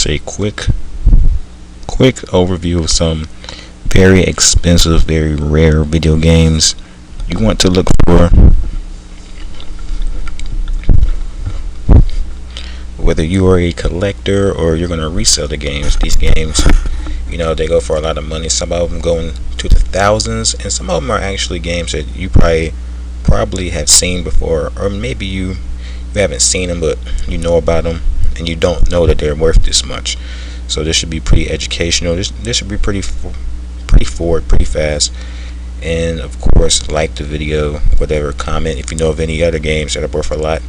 It's a quick overview of some very expensive, very rare video games you want to look for. Whether you are a collector or you're going to resell these games, they go for a lot of money. Some of them go into the thousands, and some of them are actually games that you probably have seen before, or maybe you haven't seen them, but you know about them, and you don't know that they're worth this much. So this should be pretty educational. This should be pretty forward, pretty fast. And of course, like the video, whatever, comment if you know of any other games that are worth a lot.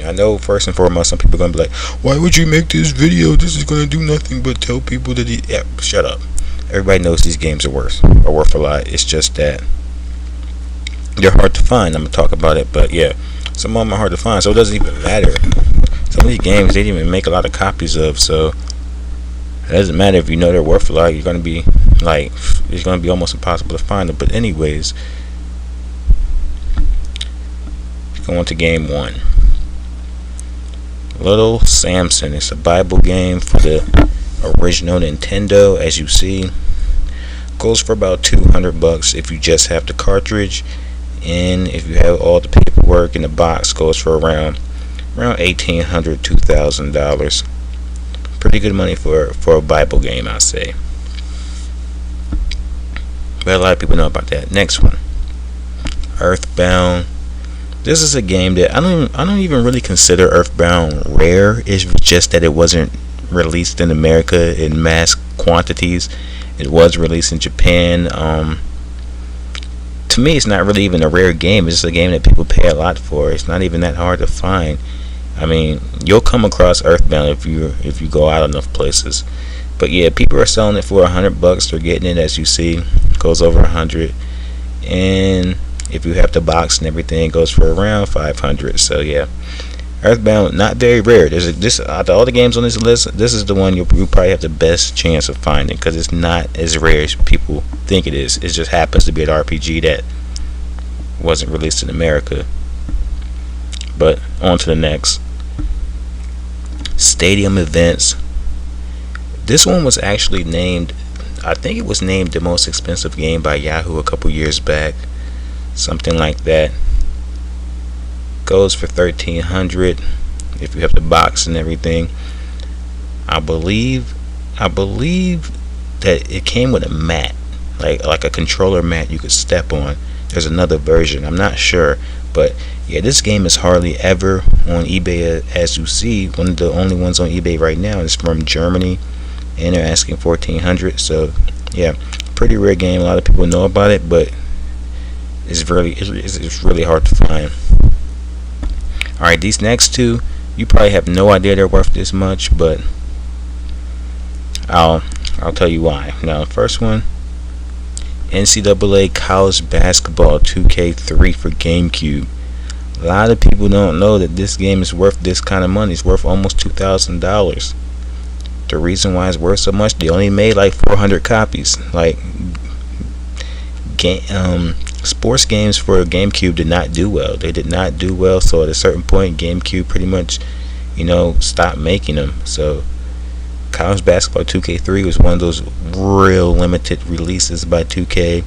I know first and foremost some people are going to be like, why would you make this video? This is going to do nothing but tell people that shut up. Everybody knows these games are worth a lot. It's just that they're hard to find. I'm going to talk about it, but yeah, some of them are hard to find, so it doesn't even matter. Some of these games they didn't even make a lot of copies of, so it doesn't matter if you know they're worth a lot. You're going to be like, it's going to be almost impossible to find them. But anyways, going to game one. Little Samson. It's a Bible game for the original Nintendo. As you see, goes for about $200 if you just have the cartridge, and if you have all the paperwork in the box, goes for around $1,800, $2,000. Pretty good money for a Bible game, I say. But a lot of people know about that. Next one, Earthbound. This is a game that I don't even really consider Earthbound rare. It's just that it wasn't released in America in mass quantities. It was released in Japan. To me, it's not really even a rare game. It's just a game that people pay a lot for. It's not even that hard to find. I mean, you'll come across Earthbound if you go out enough places. But yeah, people are selling it for $100. They're getting it, as you see, goes over 100, and if you have the box and everything, it goes for around 500. So yeah, Earthbound, not very rare. Out of all the games on this list, this is the one you probably have the best chance of finding, because it's not as rare as people think it is. It just happens to be an RPG that wasn't released in America. But on to the next, Stadium Events. This one was actually named, I think it was named the most expensive game by Yahoo a couple years back. Something like that. Goes for $1,300 if you have the box and everything. I believe that it came with a mat, like a controller mat you could step on. There's another version, I'm not sure, but yeah, this game is hardly ever on eBay. As you see, one of the only ones on eBay right now is from Germany, and they're asking $1,400. So yeah, pretty rare game. A lot of people know about it, but it's really hard to find. Alright, these next two, you probably have no idea they're worth this much, but I'll tell you why. Now, first one, NCAA College Basketball 2K3 for GameCube. A lot of people don't know that this game is worth this kind of money. It's worth almost $2,000. The reason why it's worth so much, they only made like 400 copies. Like, sports games for GameCube did not do well. They did not do well, so at a certain point, GameCube pretty much, stopped making them. So College Basketball 2K3 was one of those real limited releases by 2K.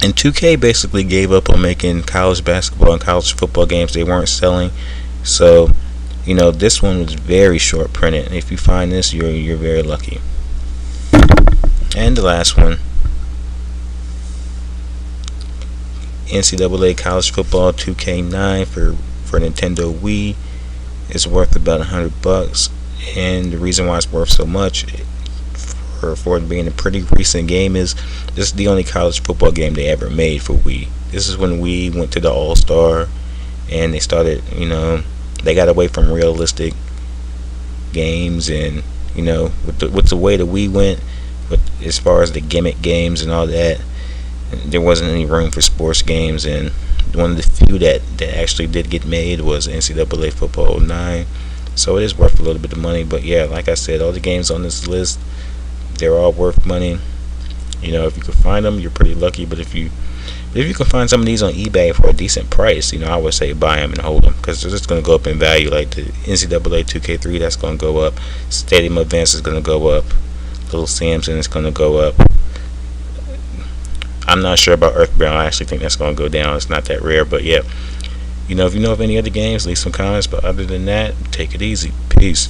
And 2K basically gave up on making college basketball and college football games. They weren't selling. So, this one was very short printed. And if you find this, you're very lucky. And the last one, NCAA College Football 2K9 for Nintendo Wii. Is worth about $100, and the reason why it's worth so much for it being a pretty recent game is this is the only college football game they ever made for Wii. This is when Wii went to the All-Star, and they started, they got away from realistic games, and with the way the Wii went, as far as the gimmick games and all that, there wasn't any room for sports games, and One of the few that actually did get made was NCAA Football 09. So it is worth a little bit of money. But yeah, like I said, all the games on this list, they're all worth money. If you can find them, you're pretty lucky. But if you can find some of these on eBay for a decent price, I would say buy them and hold them, because they're just going to go up in value. Like the NCAA 2K3, that's going to go up. Stadium Events is going to go up. Little Samson is going to go up. I'm not sure about Earthbound. I actually think that's going to go down. It's not that rare, but yeah. If you know of any other games, leave some comments. But other than that, take it easy. Peace.